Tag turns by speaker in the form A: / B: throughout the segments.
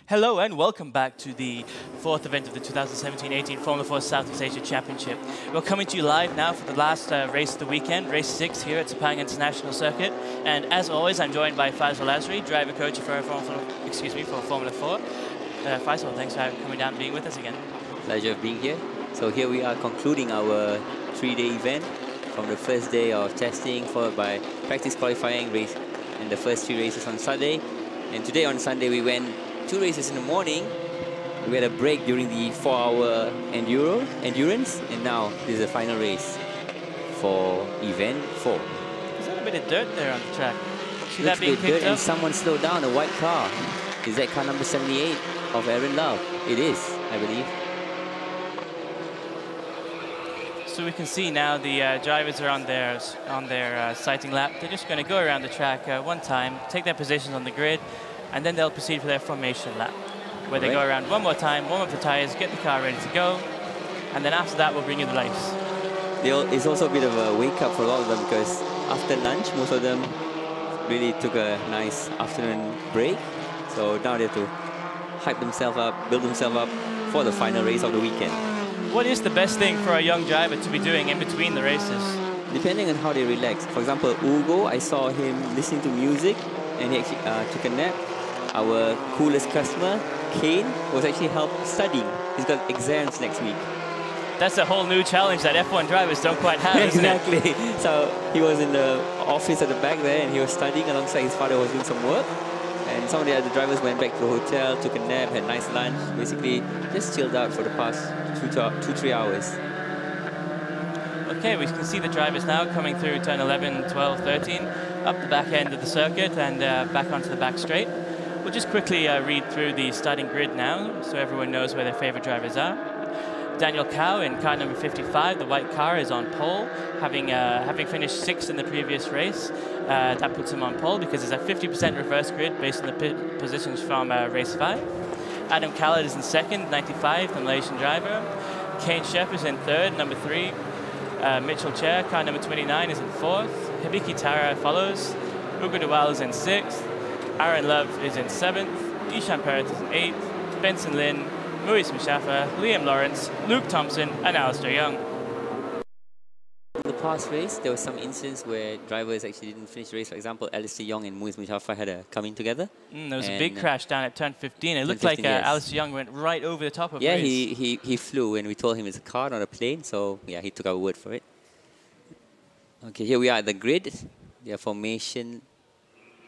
A: Hello and welcome back to the fourth event of the 2017-18 Formula 4 Southeast Asia Championship. We're coming to you live now for the last race of the weekend, race 6 here at Sepang International Circuit. And as always, I'm joined by Faisal Azri, driver coach for Formula 4. Faisal, thanks for coming down and being with us again.
B: Pleasure of being here. So here we are concluding our 3-day event from the first day of testing, followed by practice qualifying race and the first 3 races on Saturday. And today on Sunday we went 2 races in the morning. We had a break during the 4-hour endurance, and now this is the final race for event 4.
A: Is that a bit of dirt there on the track? See
B: Looks
A: that being
B: a bit dirt,
A: picked up?
B: and someone slowed down a white car. Is that car number 78 of Aaron Love? It is, I believe.
A: So we can see now the drivers are on their sighting lap. They're just going to go around the track one time, take their positions on the grid, and then they'll proceed for their formation lap, where they go around one more time, warm up the tires, get the car ready to go, and then after that we'll bring you the lights.
B: It's also a bit of a wake up for a lot of them, because after lunch most of them really took a nice afternoon break. So now they have to hype themselves up, build themselves up for the final race of the weekend.
A: What is the best thing for a young driver to be doing in between the races?
B: Depending on how they relax. For example, Ugo, I saw him listening to music and he actually took a nap. Our coolest customer, Kane, was actually studying. He's got exams next week.
A: That's a whole new challenge that F1 drivers don't quite have,
B: Exactly. So he was in the office at the back there and he was studying alongside his father who was doing some work. And some of the other drivers went back to the hotel, took a nap, had a nice lunch, basically just chilled out for the past 2-3 hours.
A: Okay, we can see the drivers now coming through turn 11, 12, 13, up the back end of the circuit and back onto the back straight. We'll just quickly read through the starting grid now, so everyone knows where their favorite drivers are. Daniel Cow in car number 55, the white car, is on pole, having finished 6th in the previous race. That puts him on pole because it's a 50% reverse grid based on the positions from race 5. Adam Khaled is in 2nd, 95, the Malaysian driver. Kane Shepp is in 3rd, number 3. Mitchell Chair, car number 29, is in 4th. Hibiki Tara follows. Ugo Dewal is in 6th. Aaron Love is in 7th. Ishan Perez is in 8th. Benson Lin, Muis Mushafa, Liam Lawrence, Luke Thompson, and Alistair Young.
B: In the past race, there were some incidents where drivers actually didn't finish the race. For example, Alistair Young and Muis Mushafa had a coming together.
A: There was a big crash down at turn 15. It looked like Alistair Young went right over the top of
B: Yeah,
A: Muis.
B: he flew and we told him it's a car, not a plane. So yeah, he took our word for it. Okay, here we are at the grid. Their formation.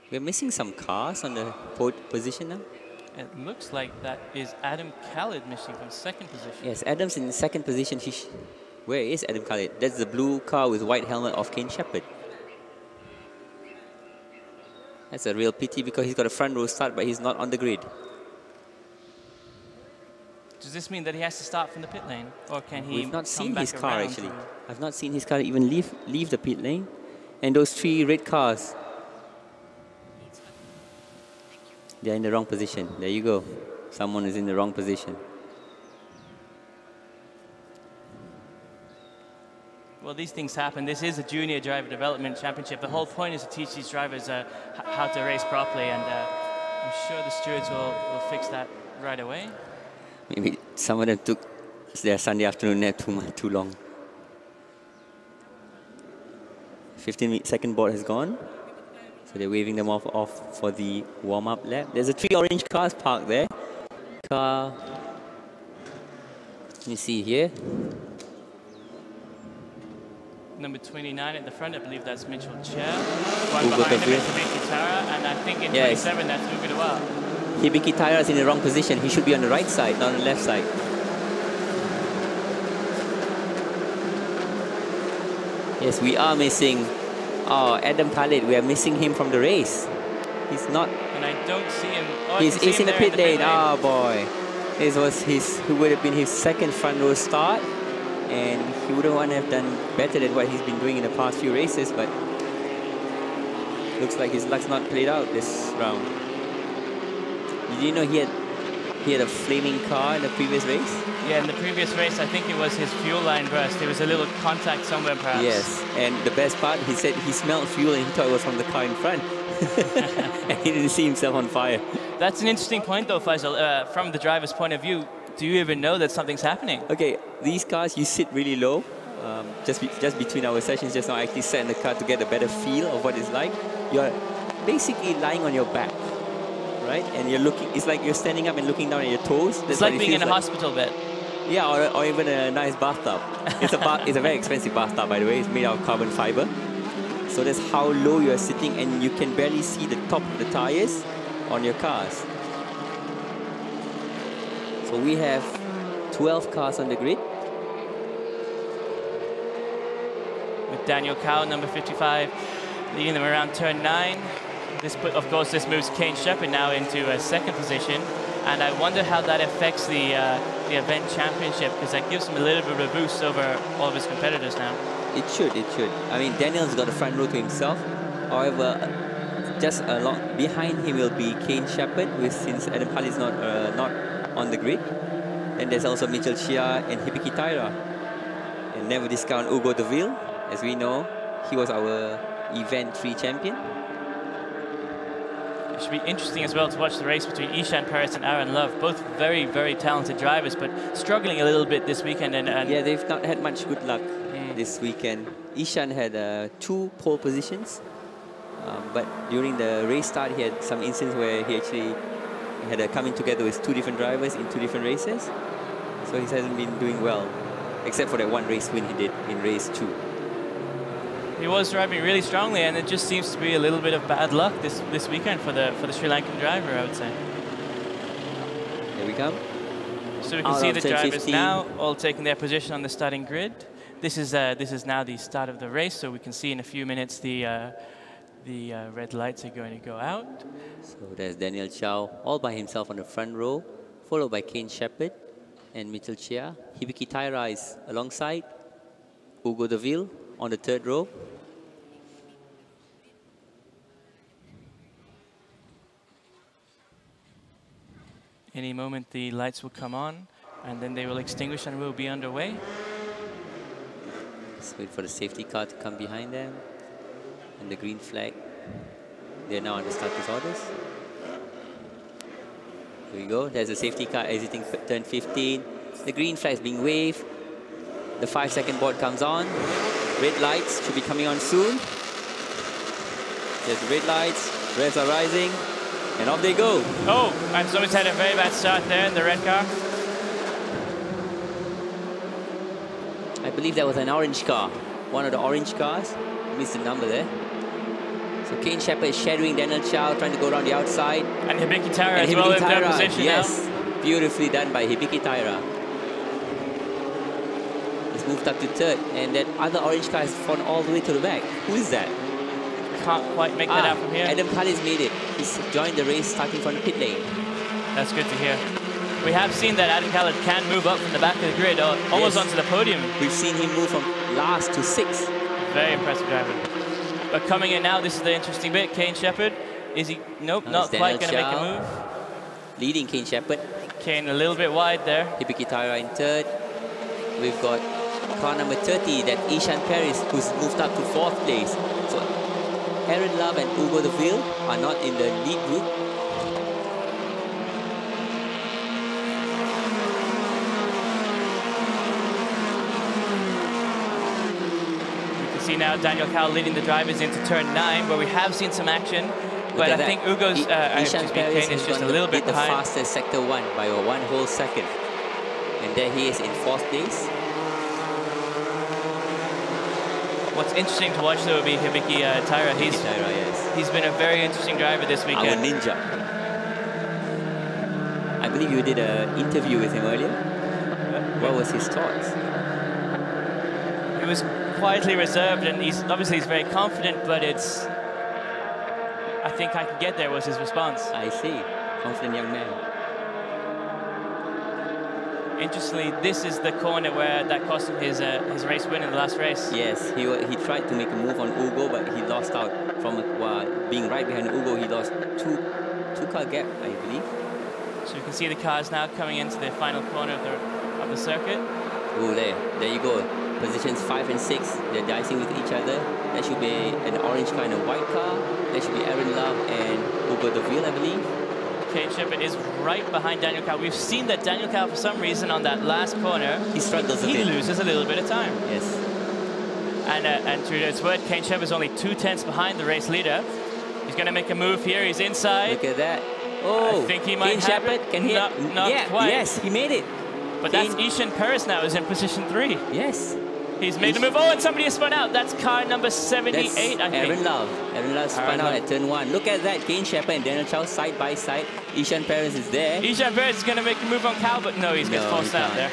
B: We're missing some cars on the position now.
A: It looks like that is Adam Khaled missing from 2nd position.
B: Yes, Adam's in 2nd position. Where is Adam Khaled? That's the blue car with white helmet of Kane Shepherd. That's a real pity because he's got a front row start, but he's not on the grid.
A: Does this mean that he has to start from the pit lane, or can he?
B: We've not seen his car actually. I've not seen his car even leave the pit lane. And those 3 red cars, they're in the wrong position. There you go. Someone is in the wrong position.
A: Well, these things happen. This is a junior driver development championship. The whole point is to teach these drivers how to race properly, and I'm sure the stewards will fix that right away.
B: Maybe some of them took their Sunday afternoon nap too long. 15-second board has gone. So they're waving them off for the warm-up lap. There's 3 orange cars parked there. Let me see here.
A: Number 29 at the front, I believe that's Mitchell Chair. One behind him is Hibiki Tara, and I think in 27 that's Ugo Dewal.
B: Hibiki Tara is in the wrong position. He should be on the right side, not on the left side. Yes, we are missing Adam Khaled. We are missing him from the race. He's not.
A: And I don't see him. Oh,
B: he's in the pit lane. Oh boy. This was he would have been his 2nd front row start. And he would have done better than what he's been doing in the past few races, but looks like his luck's not played out this round. Did you know he had a flaming car in the previous race?
A: Yeah, in the previous race, I think it was his fuel line burst. There was a little contact somewhere, perhaps.
B: Yes, and the best part, he said he smelled fuel and he thought it was from the car in front. And he didn't see himself on fire.
A: That's an interesting point, though, Faisal. From the driver's point of view, do you even know that something's happening?
B: Okay, these cars, you sit really low. Just between our sessions just now, I actually sat in the car to get a better feel of what it's like. You're basically lying on your back, right? And you're looking, it's like you're standing up and looking down at your toes.
A: It's like being in a hospital bed.
B: Yeah, or even a nice bathtub. It's a very expensive bathtub, by the way. It's made out of carbon fiber. So that's how low you're sitting, and you can barely see the top of the tires on your cars. So we have 12 cars on the grid.
A: With Daniel Cow, number 55, leading them around turn 9. Of course, this moves Kane Shepherd now into a second position. And I wonder how that affects the event championship, because that gives him a little bit of a boost over all of his competitors now.
B: It should. I mean, Daniel's got the front row to himself. However, just along behind him will be Kane Shepherd, since Adam Khalid is not on the grid. And there's also Mitchell Chia and Hibiki Taira. And never discount Hugo Deville. As we know, he was our Event 3 champion.
A: It should be interesting as well to watch the race between Ishan Paris and Aaron Love. Both very, very talented drivers, but struggling a little bit this weekend. And
B: yeah, they've not had much good luck this weekend. Ishan had 2 pole positions, but during the race start, he had some instances where he actually had a coming together with 2 different drivers in 2 different races. So he hasn't been doing well, except for that one race win he did in race 2.
A: He was driving really strongly, and it just seems to be a little bit of bad luck this weekend for the Sri Lankan driver, I would say.
B: Here we come.
A: So we can see the drivers now all taking their position on the starting grid. This is now the start of the race, so we can see in a few minutes the red lights are going to go out.
B: So there's Daniel Chow all by himself on the front row, followed by Kane Shepherd and Mitchell Chia. Hibiki Taira is alongside Hugo Deville on the 3rd row.
A: Any moment the lights will come on, and then they will extinguish and we'll be underway.
B: Let's wait for the safety car to come behind them. And the green flag. They're now on the starters orders. Here we go. There's a safety car exiting turn 15. The green flag is being waved. The 5-second board comes on. Red lights should be coming on soon. There's the red lights. Revs are rising. And off they go.
A: Oh, and someone's had a very bad start there in the red car.
B: I believe that was an orange car. One of the orange cars. Missed the number there. So Kane Shepherd is shadowing Daniel Chow, trying to go around the outside.
A: And Hibiki Taira as well in third position
B: yes.
A: now.
B: Beautifully done by Hibiki Taira. He's moved up to 3rd. And that other orange car has fallen all the way to the back. Who is that?
A: Can't quite make that out from here.
B: Adam Khalid's made it. He's joined the race starting from the pit lane.
A: That's good to hear. We have seen that Adam Khalid can move up from the back of the grid, almost onto the podium.
B: We've seen him move from last to 6th.
A: Very impressive driver. But coming in now, this is the interesting bit. Kane Shepherd, is he? Nope, not quite going to make a move.
B: Leading Kane Shepherd.
A: Kane a little bit wide there.
B: Hibiki Taira in 3rd. We've got car number 30, that Ishan Paris, who's moved up to 4th place. So Aaron Love and Hugo Deville are not in the lead group.
A: See now Daniel Cow leading the drivers into turn 9, where we have seen some action. But I think Hugo's Kane is just a little bit behind.
B: The fastest sector 1 by 1 whole second. And there he is in 4th place.
A: What's interesting to watch though would be Hibiki Taira. He's been a very interesting driver this weekend.
B: Our ninja. I believe you did an interview with him earlier. What was his thoughts?
A: He was quietly reserved, and he's very confident, but it's, I think I can get there was his response.
B: I see. Confident young man.
A: Interestingly, this is the corner where that cost him his race win in the last race.
B: Yes, he tried to make a move on Hugo, but he lost out from being right behind Hugo. He lost two car gap, I believe.
A: So you can see the cars now coming into the final corner of the circuit.
B: Oh, there you go. Positions 5 and 6, they're dicing with each other. That should be an orange car and a white car. That should be Aaron Love and Hugo Deville, I believe.
A: Kane Shepherd is right behind Daniel Cao. We've seen that Daniel Cao, for some reason, on that last corner,
B: he struggles a bit.
A: He loses a little bit of time.
B: Yes.
A: And to its word, Kane Shepherd is only 2/10 behind the race leader. He's going to make a move here. He's inside.
B: Look at that. Oh,
A: I think he might
B: Kane
A: have
B: Shepherd
A: it.
B: can hit.
A: Not quite.
B: Yes, he made it.
A: But that's Ishan Perez now is in position 3.
B: Yes.
A: He's made a move. Oh, and somebody has spun out. That's car number 78,
B: That's
A: I think.
B: Aaron Love. Aaron Love spun out at turn 1. Look at that. Kane Shepherd and Daniel Cao side by side. Ishan Perez is there.
A: Ishan Perez is going to make a move on Cao, but no, he's gets forced out there.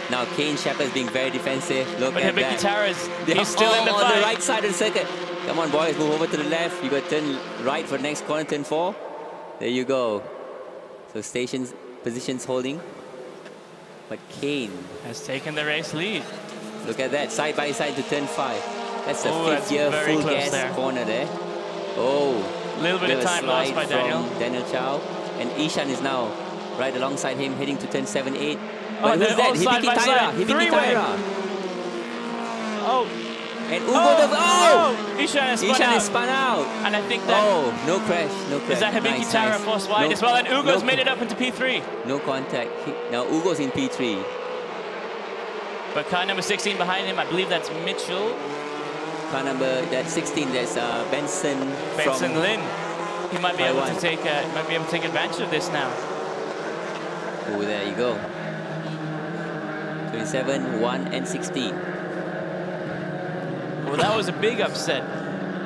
B: Now Kane Shepherd is being very defensive. Look
A: but
B: at
A: Hibiki
B: that.
A: He's still in the fight.
B: On the right side of the circuit. Come on, boys. Move over to the left. You got turn right for the next corner, turn 4. There you go. So positions holding. But Kane
A: has taken the race lead.
B: Look at that, side by side to turn 5. That's the 5th gear full gas corner there. Oh,
A: a little bit of time lost by Daniel.
B: Daniel Cao. And Ishan is now right alongside him, heading to turn 7, 8.
A: But
B: who's that? Hibiki Taira. Hibiki Taira.
A: Oh.
B: And Ugo
A: Ishan has
B: spun out.
A: And I think that...
B: Oh, no crash, no crash.
A: Is that Hibiki Taira forced wide as well? And Ugo's made it up into P3.
B: No contact. Now Ugo's in P3.
A: But car number 16 behind him, I believe that's Mitchell.
B: Car number 16, there's Benson
A: Lin. He might be able to take advantage of this now.
B: Oh, there you go. 27, 1, and 16.
A: Well, that was a big upset.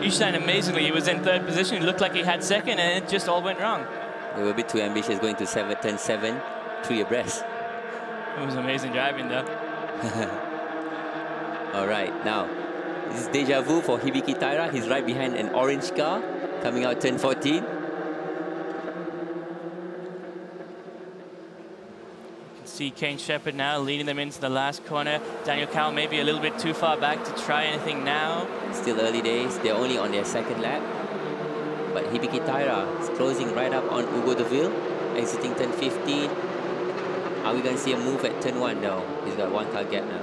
A: Ishan, amazingly, he was in 3rd position. It looked like he had 2nd, and it just all went wrong.
B: They were a bit too ambitious going to turn 7, 3 abreast.
A: It was amazing driving, though.
B: All right, now, this is deja vu for Hibiki Taira. He's right behind an orange car, coming out turn 14. You
A: can see Kane Shepherd now leading them into the last corner. Daniel Cao maybe a little bit too far back to try anything now.
B: Still early days. They're only on their 2nd lap. But Hibiki Taira is closing right up on Ugo Deville, exiting turn 15. Are we going to see a move at turn 1? No. He's got 1 car gap now.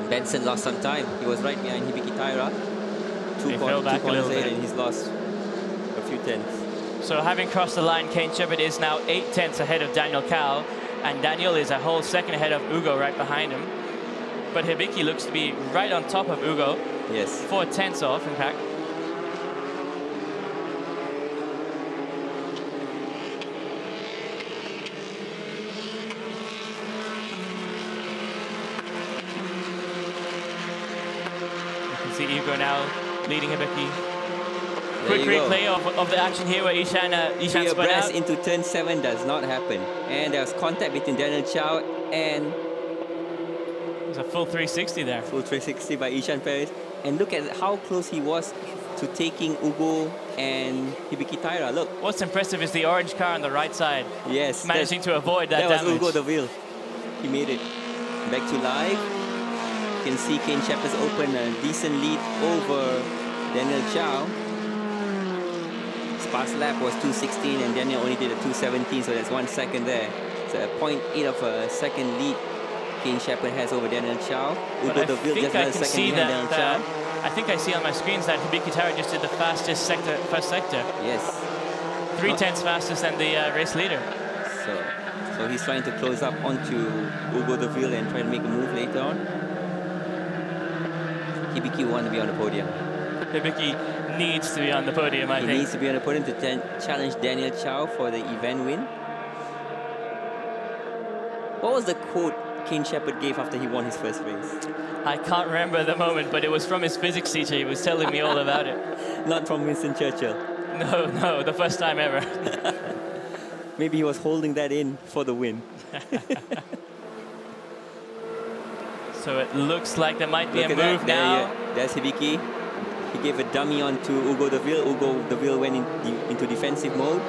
B: Benson lost some time. He was right behind Hibiki Taira. Two corners later, and he's lost a few tenths.
A: So having crossed the line, Kane Shepherd is now 8 tenths ahead of Daniel Cao. And Daniel is a whole 2nd ahead of Ugo right behind him. But Hibiki looks to be right on top of Ugo.
B: Yes.
A: 4 tenths off, in fact. Ugo now leading Hibiki. Quick replay of the action here where Ishan spun out.
B: Into turn 7 does not happen. And there was contact between Daniel Cao and...
A: It was a full 360 there.
B: Full 360 by Ishan Perez. And look at how close he was to taking Ugo and Hibiki Taira. Look.
A: What's impressive is the orange car on the right side.
B: Yes.
A: Managing to avoid that damage.
B: That was Ugo Deville. He made it. Back to live. You can see Kane Shepherd's open a decent lead over Daniel Cao. His past lap was 2:16 and Daniel only did a 2:17, so that's 1 second there. So a 0.8 of a second lead Kane Shepherd has over Daniel Cao. Ugo Deville just another second behind Daniel Cao.
A: I think I see on my screens that Hibiki Taira just did the fastest first sector.
B: Yes.
A: 3 tenths fastest than the race leader.
B: So he's trying to close up onto Ugo Deville and try to make a move later on. Hibiki want to be on the podium.
A: Hibiki needs to be on the podium, I think.
B: He needs to be on the podium to challenge Daniel Cao for the event win. What was the quote Kane Shepherd gave after he won his first race?
A: I can't remember at the moment, but it was from his physics teacher. He was telling me all about it.
B: Not from Winston Churchill.
A: No, the first time ever.
B: Maybe he was holding that in for the win.
A: So it looks like there might be a move now.
B: There's Hibiki. He gave a dummy onto Ugo Deville. Ugo Deville went into defensive mode.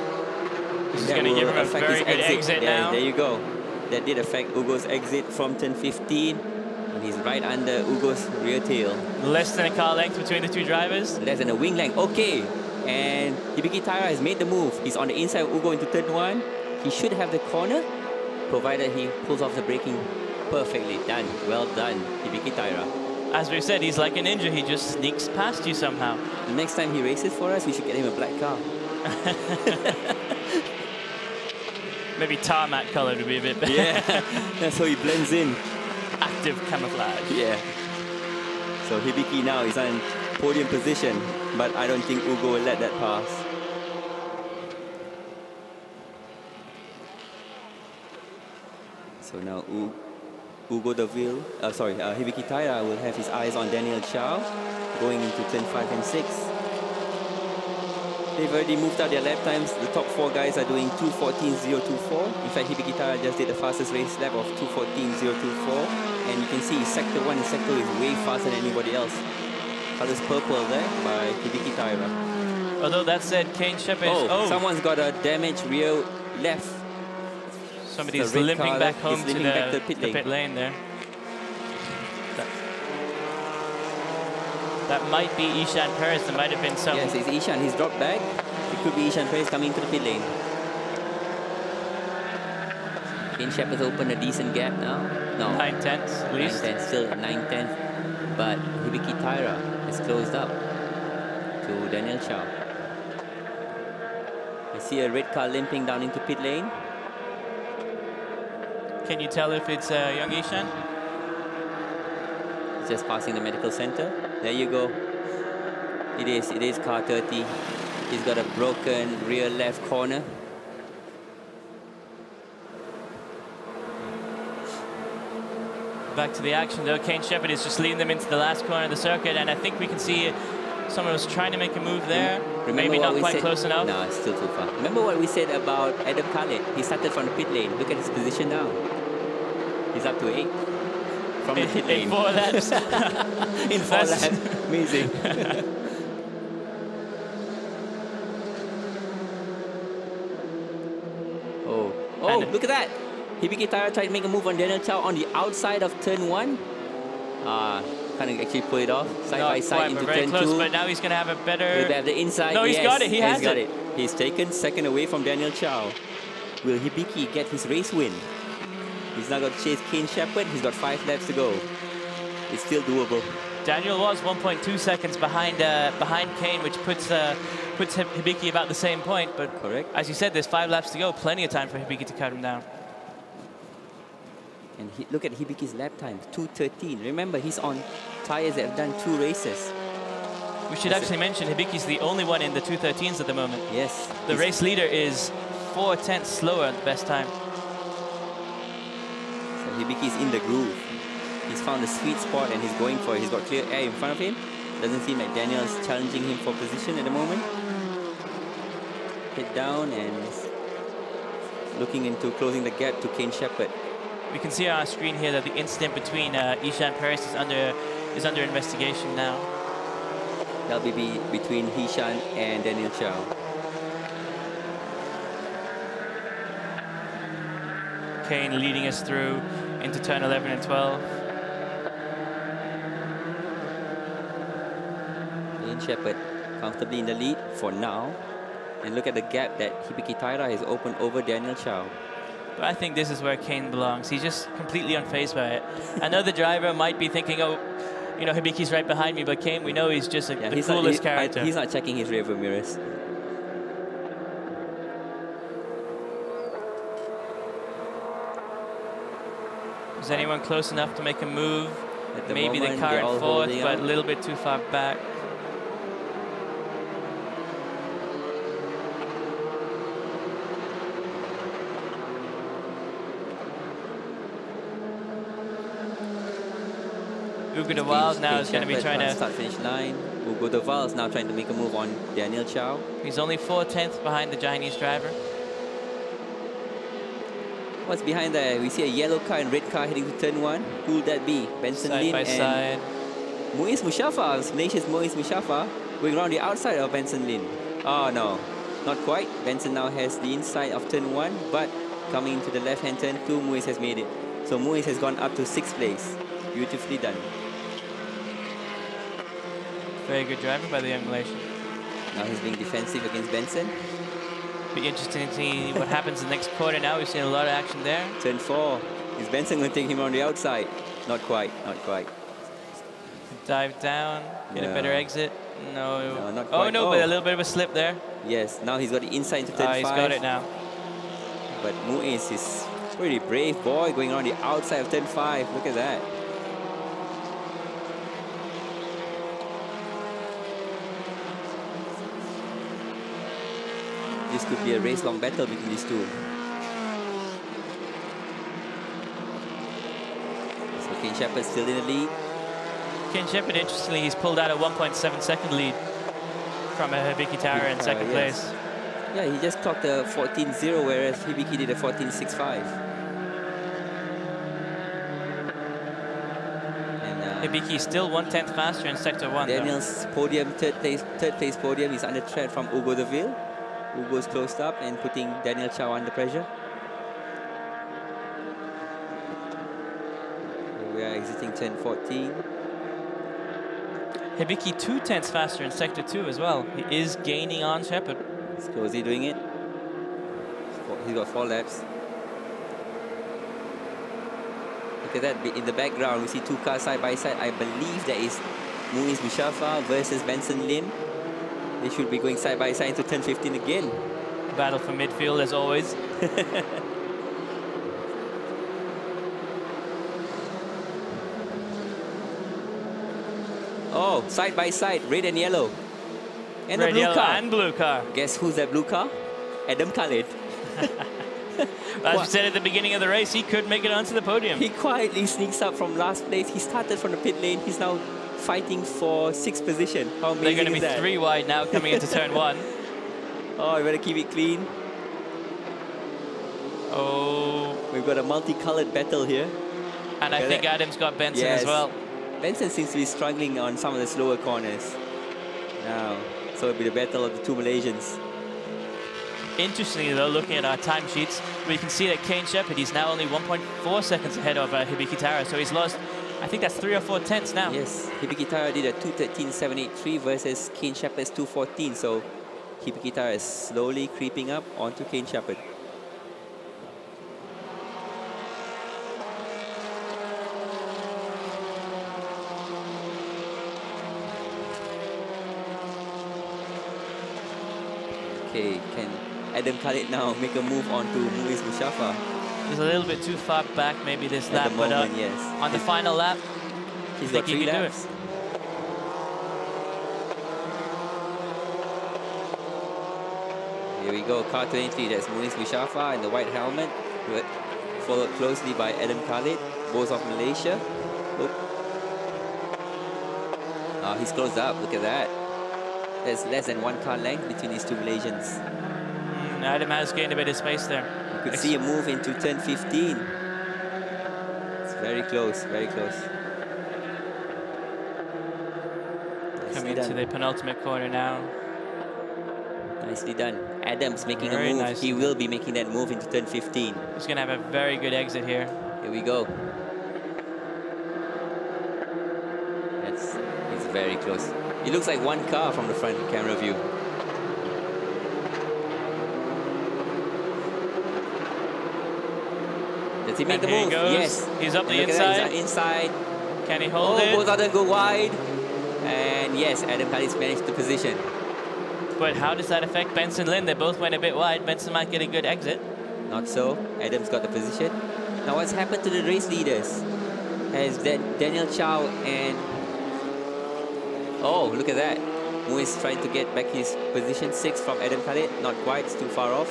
A: This is going to give him a very good exit now.
B: There you go. That did affect Ugo's exit from turn 15. And he's right under Ugo's rear tail.
A: Less than a car length between the two drivers.
B: Less than a wing length. Okay. And Hibiki Taira has made the move. He's on the inside of Ugo into turn 1. He should have the corner, provided he pulls off the braking perfectly. Done. Well done, Hibiki Taira.
A: As we've said, he's like a ninja. He just sneaks past you somehow.
B: The next time he races for us, we should get him a black car.
A: Maybe tarmac colored would be a bit better.
B: Yeah, that's how he blends in.
A: Active camouflage.
B: Yeah. So Hibiki now is on podium position, but I don't think Ugo will let that pass. So now Hibiki Taira will have his eyes on Daniel Chow going into turn 5 and 6. They've already moved out their lap times. The top 4 guys are doing 2:14.024. In fact, Hibiki Taira just did the fastest race lap of 2:14.024. And you can see sector 1 and sector 2 is way faster than anybody else. Colors purple there by Hibiki Taira.
A: Although that said, Kane Shepard is...
B: Someone's got a damaged rear left.
A: Somebody's limping back home to the pit lane there. That might be Ishan Perez. There might have been some...
B: Yes, it's Ishan. He's dropped back. It could be Ishan Perez coming to the pit lane. Kane Shepard's opened a decent gap now. No.
A: 9 tenths at least.
B: 9 tenths, still 9 tenths. But Hibiki Taira has closed up to Daniel Chow. I see a red car limping down into pit lane.
A: Can you tell if it's young Ishan?
B: Just passing the medical center. There you go. It is car 30. He's got a broken rear left corner.
A: Back to the action though. Kane Shepard is just leading them into the last corner of the circuit, and I think we can see someone was trying to make a move there. Maybe not quite close enough.
B: No, it's still too far. Remember what we said about Adam Khaled? He started from the pit lane. Look at his position now. He's up to 8. From the pit lane.
A: In 4 laps.
B: In 4 laps. Amazing. Look at that. Hibiki Taira tried to make a move on Daniel Chow on the outside of turn 1. Can't actually pull it off. Side by side into turn 2.
A: But now he's going to have a better...
B: He'll have the inside.
A: No, he's got it. He has
B: got it. He's taken second away from Daniel Chow. Will Hibiki get his race win? He's now got to chase Kane Shepard. He's got 5 laps to go. It's still doable.
A: Daniel was 1.2 seconds behind Kane, which puts Hibiki about the same point. But
B: correct.
A: As you said, there's 5 laps to go. Plenty of time for Hibiki to cut him down.
B: And look at Hibiki's lap time, 2:13. Remember, he's on tires that have done 2 races.
A: We should actually mention Hibiki's the only one in the 2:13s at the moment.
B: Yes.
A: The race leader is 4 tenths slower at the best time.
B: So Hibiki's in the groove. He's found a sweet spot and he's going for it. He's got clear air in front of him. Doesn't seem like Daniel's challenging him for position at the moment. Head down and looking into closing the gap to Kane Shepard.
A: We can see on our screen here that the incident between Ishan Perez is under investigation now.
B: That'll be between Ishan and Daniel Chow.
A: Kane leading us through into turn 11 and 12.
B: Kane Shepard comfortably in the lead for now. And look at the gap that Hibiki Taira has opened over Daniel Chow.
A: But I think this is where Kane belongs. He's just completely unfazed by it. I know the driver might be thinking, oh, you know, Hibiki's right behind me, but Kane, we know he's just the coolest character.
B: He's not checking his rearview mirrors.
A: Is anyone close enough to make a move? Maybe the car at 4th, but a little bit too far back. Ugo de Waal now is going to be trying to...
B: Start-finish line. Ugo de Waal is now trying to make a move on Daniel Chow.
A: He's only 4 tenths behind the Chinese driver.
B: What's behind there? We see a yellow car and red car heading to turn 1. Who would that be? Benson Lin and
A: side.
B: Muiz Mushafa, Malaysia's Muiz Mushafa, going around the outside of Benson Lin. Oh no, not quite. Benson now has the inside of turn 1, but coming into the left-hand turn 2, Muiz has made it. So Muiz has gone up to 6th place. Beautifully done.
A: Very good driving by the young Malaysian.
B: Now he's being defensive against Benson.
A: Be interesting to see what happens in the next quarter now. We've seen a lot of action there.
B: Turn 4. Is Benson going to take him on the outside? Not quite, not quite.
A: Dive down, get a better exit. No.
B: No, not quite.
A: Oh no, but a little bit of a slip there.
B: Yes, now he's got the inside into turn 5.
A: He's got it now.
B: But Muiz is pretty brave boy going around the outside of turn 5. Look at that. This could be a race-long battle between these two. So Kane Shepherd still in the lead.
A: Kane Shepherd, interestingly, he's pulled out a 1.7 second lead from Hibiki Tara in second place.
B: Yeah, he just clocked a 14.0, whereas Hibiki did a 14.65.
A: Hibiki still 1/10 faster in sector 1.
B: Daniel's podium, third place podium is under threat from Hugo de Ville. Hugo's closed up and putting Daniel Chow under pressure. We are exiting turn 14.
A: Hibiki 2/10 faster in sector 2 as well. He is gaining on Shepherd.
B: Is Closey doing it? He's got 4 laps. Look at that, in the background we see 2 cars side by side. I believe that is Muiz Mushafa versus Benson Lim. They should be going side by side into turn 15 again.
A: Battle for midfield as always.
B: Oh, side by side, red and yellow. And
A: red,
B: a blue
A: yellow,
B: car.
A: and blue car.
B: Guess who's that blue car? Adam Khalid.
A: As we said at the beginning of the race, he could make it onto the podium.
B: He quietly sneaks up from last place. He started from the pit lane. He's now fighting for 6th position. How amazing is that?
A: They're going to be 3 wide now coming into turn 1.
B: Oh, you better keep it clean.
A: Oh.
B: We've got a multicolored battle here.
A: And I think Adam's got Benson as well.
B: Benson seems to be struggling on some of the slower corners now. So it'll be the battle of the 2 Malaysians.
A: Interestingly though, looking at our timesheets, we can see that Kane Shepherd, he's now only 1.4 seconds ahead of Hibiki Tara. So he's lost, I think that's 3 or 4 tenths now.
B: Yes, Hibiki Tara did a 2:13.783 versus Kane Shepherd's 2:14. So Hibiki Tara is slowly creeping up onto Kane Shepherd. Okay, can Adam Khalid now make a move on to Muiz Mushafa?
A: He's a little bit too far back maybe this
B: At
A: lap,
B: the moment,
A: but
B: yes.
A: on the final lap,
B: He's got 3
A: can
B: laps. Here we go, car 23, that's Muiz Mushafa in the white helmet, followed closely by Adam Khalid, both of Malaysia. Oh, he's closed up, look at that. There's less than 1 car length between these 2 Malaysians.
A: Adam has gained a bit of space there.
B: You could see a move into turn 15. It's very close, very close.
A: Coming to the penultimate corner now.
B: Nicely done. Adam's making
A: Very
B: a move.
A: nicely
B: He will be making that move into turn 15.
A: He's going to have a very good exit here.
B: Here we go. It's very close. It looks like 1 car from the front camera view. Does he make the move? Yes.
A: He's up the inside.
B: Inside.
A: Can he hold it?
B: Both of them go wide. And yes, Adam Khalid's managed the position.
A: But how does that affect Benson Lin? They both went a bit wide. Benson might get a good exit.
B: Not so. Adam's got the position. Now what's happened to the race leaders? Has Daniel Chow and... Oh, look at that. Muiz trying to get back his position 6 from Adam Khalid. Not quite, it's too far off.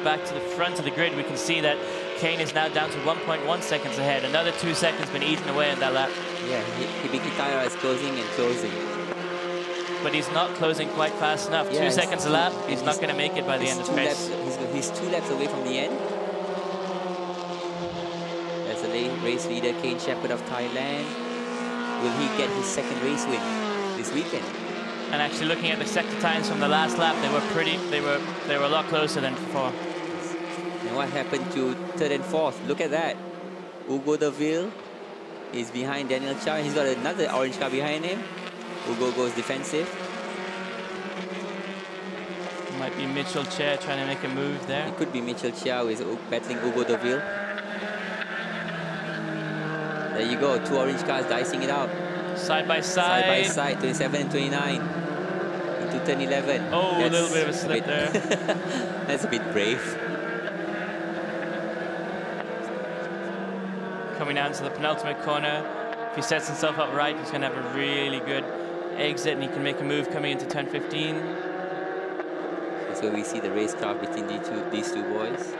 A: Back to the front of the grid, we can see that Kane is now down to 1.1 seconds ahead. Another 2 seconds been eaten away in that lap.
B: Yeah, Hibiki Tara is closing and closing.
A: But he's not closing quite fast enough. 2 seconds a lap, he's not going to make it by the end of the race.
B: He's 2 laps away from the end. That's the race leader, Kane Shepherd of Thailand. Will he get his 2nd race win this weekend?
A: And actually looking at the sector times from the last lap, they were a lot closer than before.
B: And what happened to 3rd and 4th? Look at that. Hugo de Ville is behind Daniel Chow. He's got another orange car behind him. Hugo goes defensive.
A: Might be Mitchell Chair trying to make a move there.
B: It could be Mitchell Chia who is battling Hugo de Ville. There you go, 2 orange cars dicing it out.
A: Side by
B: Side by
A: side.
B: side, 27 and 29 into turn 11.
A: Oh, a little bit of a slip there.
B: That's a bit brave.
A: Coming down to the penultimate corner. If he sets himself up right, he's going to have a really good exit, and he can make a move coming into turn 15.
B: That's where we see the racecraft between these two boys.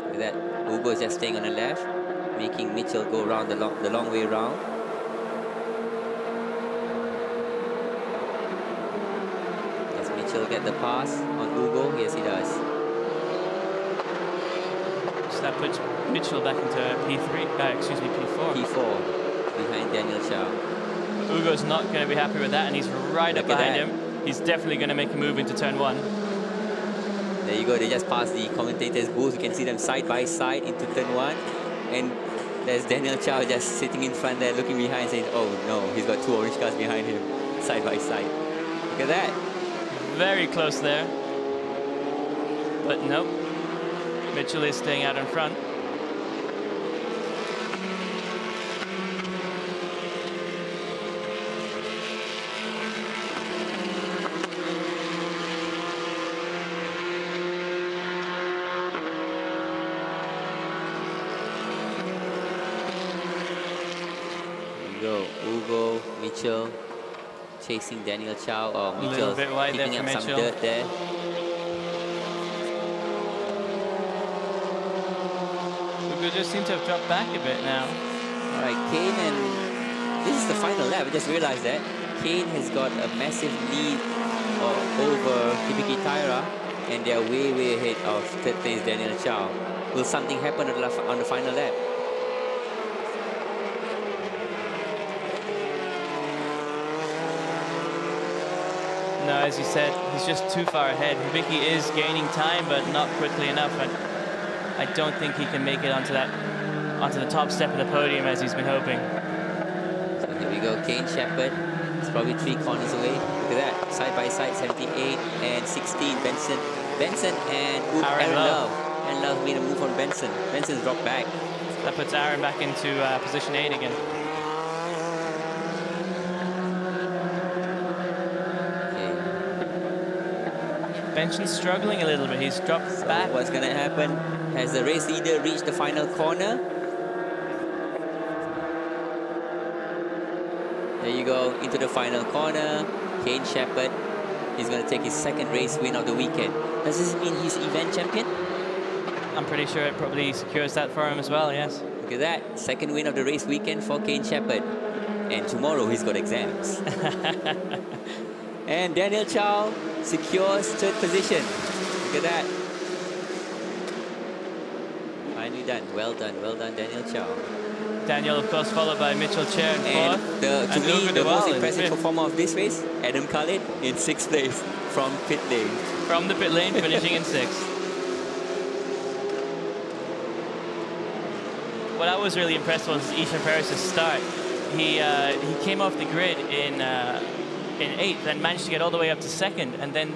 B: Look at that. Ugo is just staying on the left, making Mitchell go around the long way around. Does Mitchell get the pass on Ugo? Yes, he does.
A: So that puts Mitchell back into P4.
B: P4 behind Daniel Chow.
A: Ugo's not going to be happy with that, and he's right up behind him. He's definitely going to make a move into turn 1.
B: There you go. They just passed the commentator's booth. You can see them side by side into turn 1. And there's Daniel Chow just sitting in front there, looking behind, saying, oh no, he's got 2 orange cars behind him, side by side. Look at that.
A: Very close there. But nope. Mitchell is staying out in front.
B: Ugo, Mitchell chasing Daniel Chow, or Mitchell picking up some dirt there.
A: Ugo just seems to have dropped back a bit now.
B: All right, Kane, and this is the final lap. I just realized that Kane has got a massive lead over Hibiki Taira, and they are way ahead of third place Daniel Chow. Will something happen on the final lap?
A: No, as you said, he's just too far ahead. Hibiki is gaining time, but not quickly enough. And I don't think he can make it onto the top step of the podium as he's been hoping.
B: So here we go, Kane Shepherd. It's probably 3 corners away. Look at that, side by side, 78 and 16. Benson and Aaron Love. Aaron Love made a move on Benson. Benson's dropped back.
A: That puts Aaron back into position 8 again. Benson's struggling a little bit. He's dropped back.
B: What's going to happen? Has the race leader reached the final corner? There you go, into the final corner. Kane Shepherd is going to take his 2nd race win of the weekend. Does this mean he's event champion?
A: I'm pretty sure it probably secures that for him as well, yes.
B: Look at that, 2nd win of the race weekend for Kane Shepherd. And tomorrow he's got exams. And Daniel Chow secures 3rd position. Look at that. Finally done. Well done, Daniel Chow.
A: Daniel, of course, followed by Mitchell Chair in 4th.
B: To me, the most impressive performer of this race, Adam Khalid in 6th place from pit lane.
A: From the pit lane, finishing in 6th. What I was really impressed was Ishan Paris' start. He came off the grid in 8th and managed to get all the way up to 2nd, and then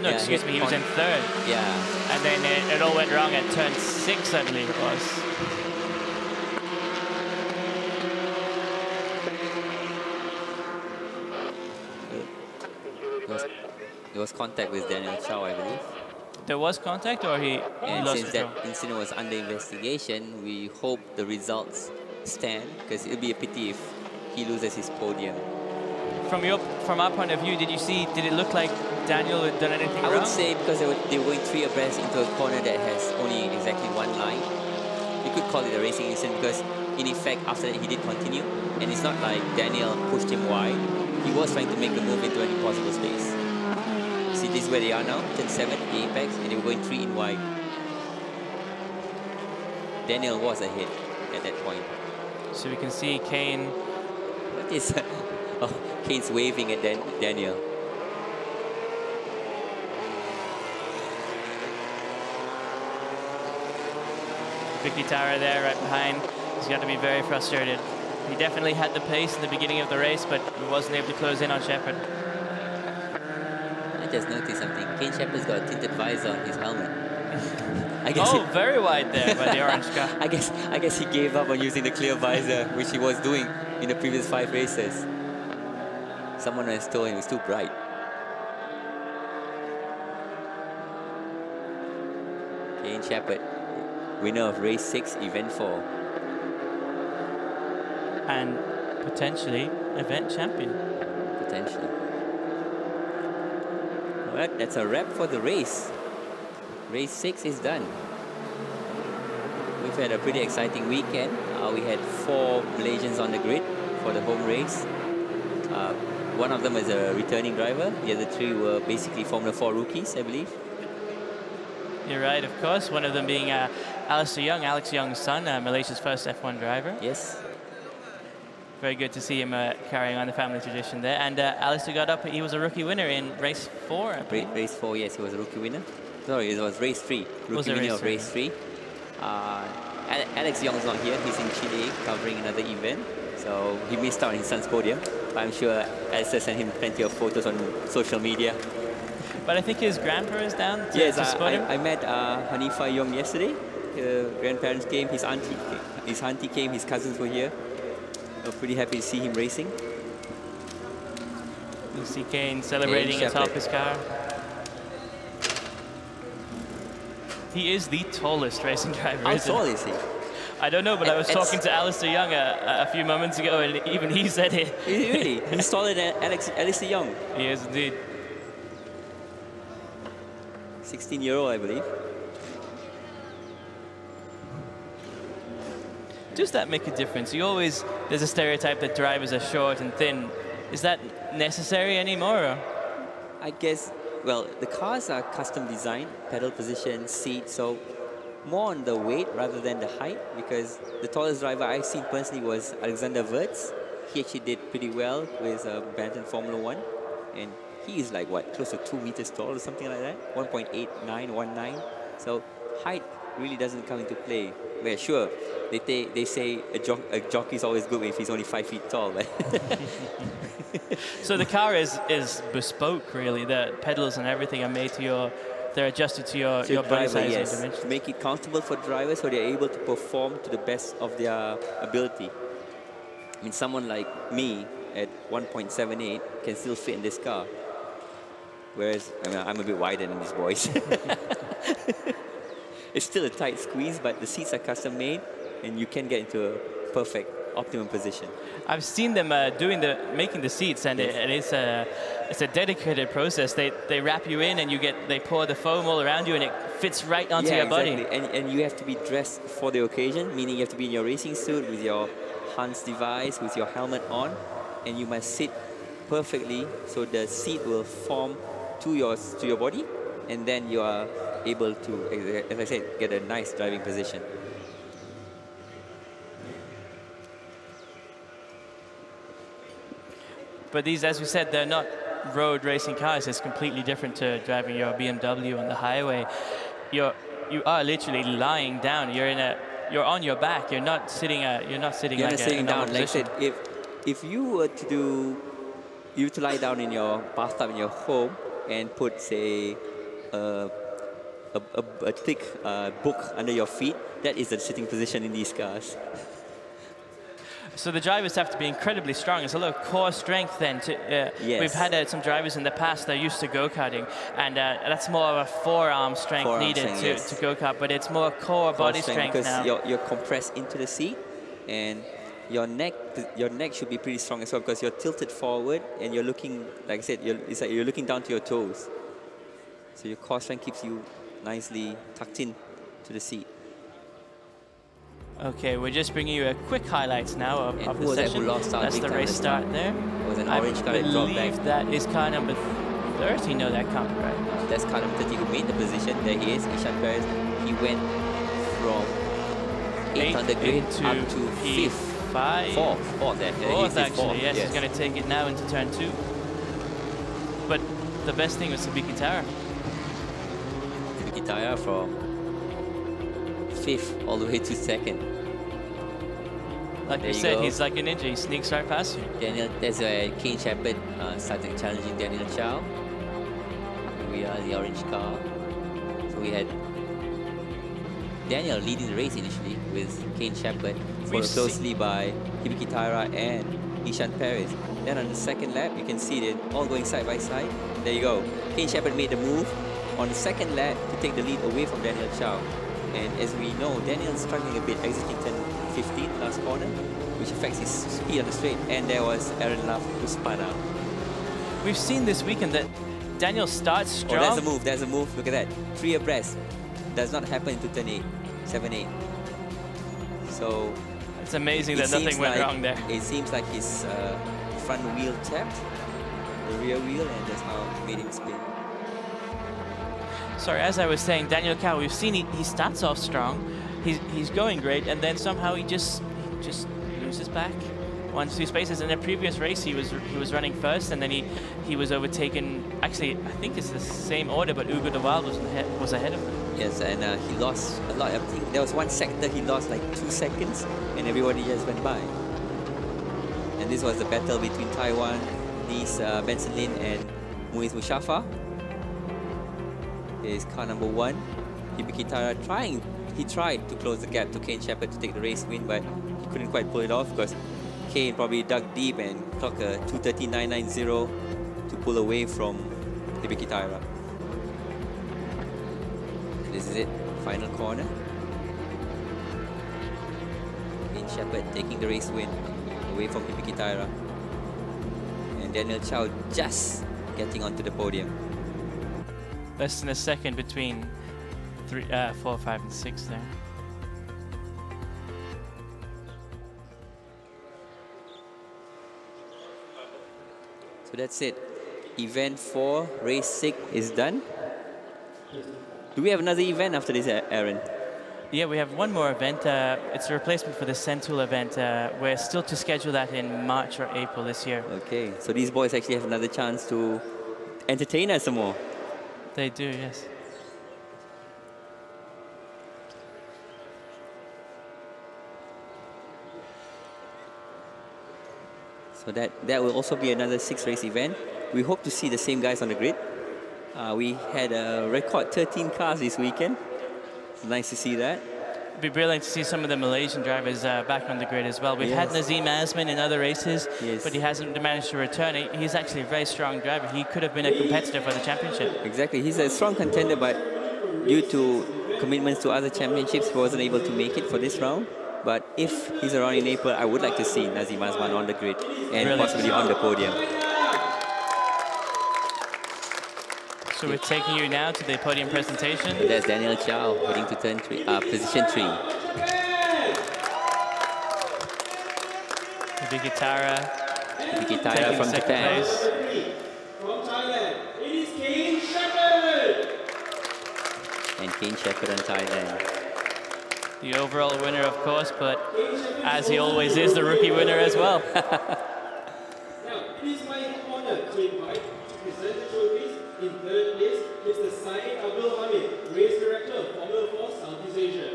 A: he was in 3rd.
B: Yeah.
A: And then it all went wrong at turn 6, I believe it was.
B: There was contact with Daniel Chow, I believe.
A: There was contact, or he lost
B: since
A: control?
B: That incident was under investigation, we hope the results stand, because it would be a pity if he loses his podium.
A: From our point of view, did it look like Daniel had done anything wrong?
B: I would say because they were going 3 abreast into a corner that has only exactly 1 line. You could call it a racing incident, because in effect after that he did continue, and it's not like Daniel pushed him wide. He was trying to make a move into an impossible space. See, this is where they are now, turn 7, the apex, and they were going 3 in wide. Daniel was ahead at that point.
A: So we can see Kane.
B: What is oh, Kane's waving at Daniel.
A: Hibiki Taira there right behind. He's got to be very frustrated. He definitely had the pace in the beginning of the race, but he wasn't able to close in on Shepherd.
B: I just noticed something. Kane Shepherd's got a tinted visor on his helmet. I guess
A: Oh, very wide there by the orange car.
B: I guess he gave up on using the clear visor, which he was doing in the previous 5 races. Someone has told him it was too bright. Kane Shepherd, winner of race 6, event 4.
A: And potentially event champion.
B: Potentially. Alright, that's a wrap for the race. Race 6 is done. We've had a pretty exciting weekend. We had 4 Malaysians on the grid for the home race. One of them is a returning driver. The other 3 were basically Formula 4 rookies, I believe.
A: You're right, of course. One of them being Alistair Young, Alex Young's son, Malaysia's first F1 driver.
B: Yes.
A: Very good to see him carrying on the family tradition there. And Alistair got up, he was a rookie winner in race 4, I believe.
B: Race 4, yes, he was a rookie winner. Sorry, it was race 3. Rookie winner of race 3. Alex Young's not here, he's in Chile covering another event. So he missed out on his son's podium. I'm sure Alistair sent him plenty of photos on social media.
A: But I think his grandpa is down to,
B: yes,
A: to spot him.
B: I met Hanifa Young yesterday. Grandparents came, his auntie came, his cousins were here. I'm pretty happy to see him racing.
A: You see Kane celebrating atop his car. He is the tallest racing driver.
B: How tall is he?
A: I don't know, but I was talking to Alistair Young a few moments ago, and even he said it.
B: Really? He's taller than Alistair Young?
A: He is indeed.
B: 16-year-old, I believe.
A: Does that make a difference? There's a stereotype that drivers are short and thin. Is that necessary anymore? Or?
B: I guess, well, the cars are custom designed, pedal position, seat, so more on the weight rather than the height, because the tallest driver I've seen personally was Alexander Wirtz. He actually did pretty well with Benetton Formula 1, and he is like, what, close to 2 meters tall or something like that? 1.8919. So height really doesn't come into play. Well, sure, they say a jockey is always good if he's only 5 feet tall. But
A: so the car is bespoke, really. The pedals and everything are made to they're adjusted to your body size and dimensions.
B: To make it comfortable for drivers so they're able to perform to the best of their ability. I mean, someone like me at 1.78 can still fit in this car. Whereas, I mean, I'm a bit wider than these boys. It's still a tight squeeze, but the seats are custom made, and you can get into a perfect, optimum position.
A: I've seen them making the seats, and yes. It's a dedicated process. They wrap you in, and they pour the foam all around you, and it fits right onto your body.
B: And you have to be dressed for the occasion, meaning you have to be in your racing suit with your Hans device, with your helmet on, and you must sit perfectly so the seat will form to your body, and then you are able to, as I said, get a nice driving position.
A: But these, as we said, they're not road racing cars. It's completely different to driving your BMW on the highway. You are literally lying down. You're on your back. You're not sitting. You're not sitting down.
B: Like I said, if you were to lie down in your bathtub in your home and put, say, a thick book under your feet, that is the sitting position in these cars.
A: So the drivers have to be incredibly strong. It's a lot of core strength then.
B: Yes.
A: We've had some drivers in the past that are used to go-karting, and that's more of a forearm strength needed to go-kart, but it's more core body strength now.
B: Because you're compressed into the seat, and your neck should be pretty strong as well, because you're tilted forward, and you're looking, like I said, it's like you're looking down to your toes. So your core strength keeps you nicely tucked in to the seat.
A: Okay, we're just bringing you a quick highlights now of the session.
B: That's
A: the race start there.
B: It was an orange car that dropped back.
A: I believe that is car number 30. No, that can't be right.
B: That's car number 30 who made the position. There he is, Ishan Perez. He went from 8th on the grid up to 5th. Fourth
A: actually, yes. He's going to take it now into turn 2. But the best thing was Sabiki Tara.
B: Sabiki Tara from 5th all the way to 2nd.
A: Like you said, he's like a ninja. He sneaks right past you.
B: There's Kane Shepherd started challenging Daniel Chow. Here we are, the orange car. So we had Daniel leading the race initially with Kane Shepherd, followed closely by Hibiki Taira and Ishan Perez. Then on the second lap, you can see them all going side by side. There you go. Kane Shepherd made the move on the second lap to take the lead away from Daniel Chow. And as we know, Daniel's struggling a bit exiting turn 15, last corner, which affects his speed on the straight. And there was Aaron Love who spun out.
A: We've seen this weekend that Daniel starts strong.
B: Oh, there's a move, look at that. 3 abreast. Does not happen into turn 8, 7, 8. So
A: it's amazing that nothing went wrong there.
B: It seems like his front wheel tapped the rear wheel, and that's how it made him spin.
A: Sorry, as I was saying, Daniel Chow, we've seen he starts off strong. He's going great, and then somehow he just loses back 1-2 spaces. In the previous race, he was running first, and then he was overtaken. Actually, I think it's the same order, but Ugo de Waal was ahead of him.
B: Yes, and he lost a lot. I think there was one sector he lost like 2 seconds, and everybody just went by. And this was the battle between Taiwan, Benson Lin and Muiz Mushafa. Is car number 1. Hibiki Taira he tried to close the gap to Kane Shepherd to take the race win, but he couldn't quite pull it off because Kane probably dug deep and clocked a 2:30.990 to pull away from Hibiki Taira. This is it, final corner. Kane Shepherd taking the race win away from Hibiki Taira. And Daniel Chow just getting onto the podium.
A: Less than a second between 4, 5, and 6 there.
B: So that's it. Event 4, race 6 is done. Do we have another event after this, Aaron?
A: Yeah, we have one more event. It's a replacement for the Sentul event. We're still to schedule that in March or April this year.
B: Okay, so these boys actually have another chance to entertain us some more.
A: They do, yes.
B: So that will also be another 6-race event. We hope to see the same guys on the grid. We had a record 13 cars this weekend. Nice to see that.
A: It'd be brilliant to see some of the Malaysian drivers back on the grid as well. We've had Nazim Azman in other races, but he hasn't managed to return. He's actually a very strong driver. He could have been a competitor for the championship.
B: Exactly. He's a strong contender, but due to commitments to other championships, he wasn't able to make it for this round. But if he's around in April, I would like to see Nazim Azman on the grid and possibly on the podium.
A: So we're taking you now to the podium presentation.
B: And there's Daniel Chow heading to turn 3, position 3.
A: Hibiki Taira
B: from Japan.
C: From Thailand, it is Kane Shepherd.
B: And Kane Shepherd on Thailand.
A: The overall winner, of course, but as he always is, the rookie winner as well.
C: Now, it is my honor to invite to present the trophies in third place, Mr. Saeed Abdul Hamid, race director of Formula 4 Southeast Asia.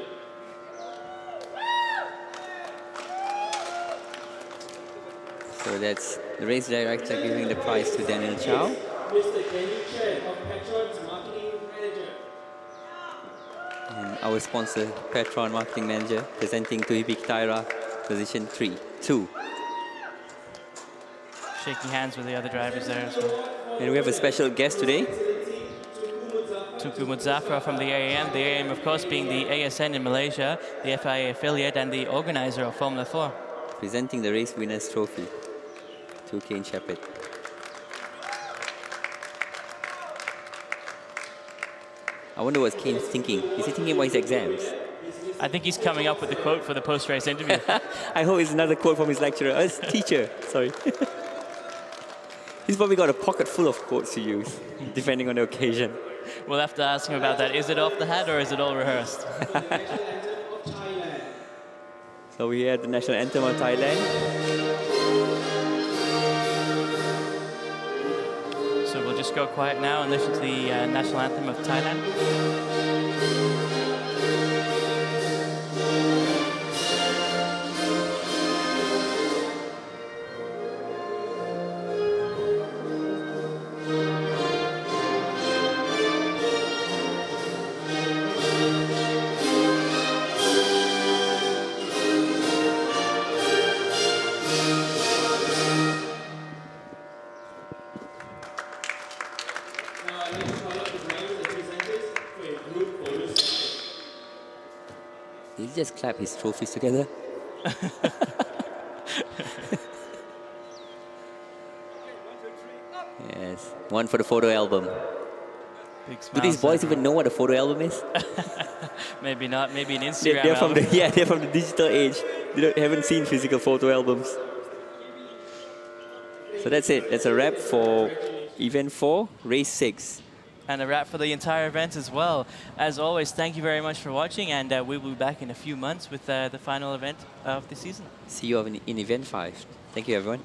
B: So that's the race director giving the prize to Daniel Chow.
C: Mr. Kenny Chen of Petron's marketing manager.
B: And our sponsor, Petron Marketing Manager, presenting to Hibiki Taira, position 2.
A: Shaking hands with the other drivers there as well.
B: And we have a special guest today.
A: Tunku Muzaffar from the AAM. The AAM, of course, being the ASN in Malaysia, the FIA affiliate, and the organizer of Formula 4.
B: Presenting the race winner's trophy to Kane Shepherd. I wonder what Kane's thinking. Is he thinking about his exams?
A: I think he's coming up with the quote for the post-race interview.
B: I hope it's another quote from his lecturer, his teacher, sorry. He's probably got a pocket full of quotes to use, depending on the occasion.
A: We'll have to ask him about that. Is it off the hat or is it all rehearsed?
B: So we had the national anthem of Thailand.
A: So we'll just go quiet now and listen to the national anthem of Thailand.
C: I'd like to call up the drivers and presenters for a group photo session.
B: Did he just clap his trophies together? Yes, one for the photo album.
A: Big
B: Do these
A: smiles
B: boys
A: everywhere.
B: even know what a photo album is?
A: Maybe not. Maybe an Instagram
B: They're from
A: album.
B: they're from the digital age. Haven't seen physical photo albums. So that's it. That's a wrap for event 4, race 6.
A: And a wrap for the entire event as well. As always, thank you very much for watching, and we will be back in a few months with the final event of the season.
B: See you in event 5. Thank you, everyone.